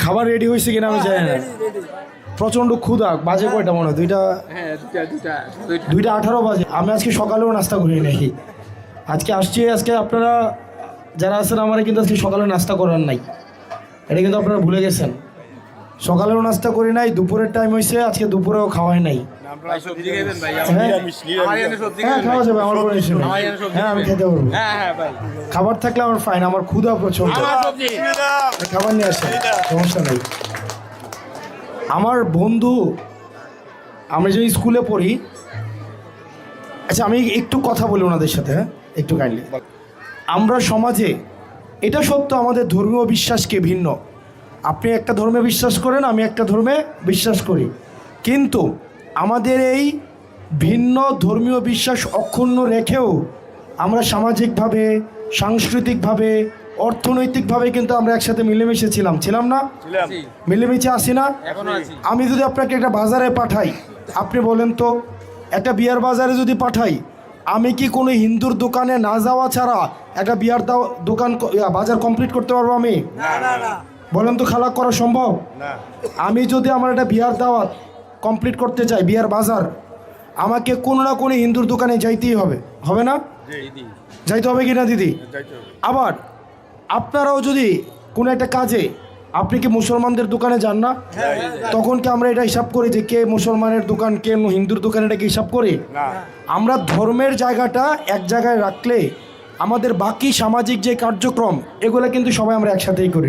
খাবার রেডি হয়েছে কিনা আমি জানি না। প্রচণ্ড ক্ষুধা। বাজে কয়টা মনে হয়? দুইটা 18 বাজে। আমি আজকে সকালেও নাস্তা করি নাই। আজকে আসছি, আজকে আপনারা যারা আছেন আমার কিন্তু আজকে সকালে নাস্তা করার নাই, এটা কিন্তু আপনারা ভুলে গেছেন। সকালেও নাস্তা করি নাই, দুপুরের টাইম হয়েছে, আজকে দুপুরেও খাওয়াই নাই। হ্যাঁ খাওয়া যাবে, আমার কোনো ইস্যু নেই। হ্যাঁ আমি খেতে পারবো, খাবার থাকলে আমার ফাইন। আমার ক্ষুধা প্রচন্ড, খাবার নিয়ে আসে, সমস্যা নেই। আমার বন্ধু, আমরা যে স্কুলে পড়ি, আচ্ছা আমি একটু কথা বলি ওনাদের সাথে, হ্যাঁ একটু কাইন্ডলি। আমরা সমাজে, এটা সত্য আমাদের ধর্মীয় বিশ্বাসকে ভিন্ন, আপনি একটা ধর্মে বিশ্বাস করেন, আমি একটা ধর্মে বিশ্বাস করি, কিন্তু আমাদের এই ভিন্ন ধর্মীয় বিশ্বাস অক্ষুণ্ণ রেখেও আমরা সামাজিকভাবে, সাংস্কৃতিকভাবে, অর্থনৈতিকভাবে কিন্তু আমরা একসাথে মিলেমিশে ছিলাম না? মিলেমিশে আসি না? আমি যদি আপনাকে একটা বাজারে পাঠাই, আপনি বলেন তো, একটা বিয়ার বাজারে যদি পাঠাই, আমি কি কোনো হিন্দুর দোকানে না যাওয়া ছাড়া একটা বিয়ার দোকান বাজার কমপ্লিট করতে পারবো? আমি বলেন তো, খালাক করা সম্ভব? আমি যদি আমার একটা বিয়ার দাওয়াত কমপ্লিট করতে চাই, বিয়ার বাজার, আমাকে কোনো না কোনো হিন্দুর দোকানে যাইতেই হবে, হবে না? যাইতে হবে কি না দিদি? আবার আপনারাও যদি কোনো একটা কাজে, আপনি কি মুসলমানদের দোকানে যান না? তখন কি আমরা এটা হিসাব করি যে কে মুসলমানের দোকান, কে হিন্দুর দোকান, এটা কি হিসাব করি? আমরা ধর্মের জায়গাটা এক জায়গায় রাখলে আমাদের বাকি সামাজিক যে কার্যক্রম, এগুলো কিন্তু সবাই আমরা একসাথেই করি।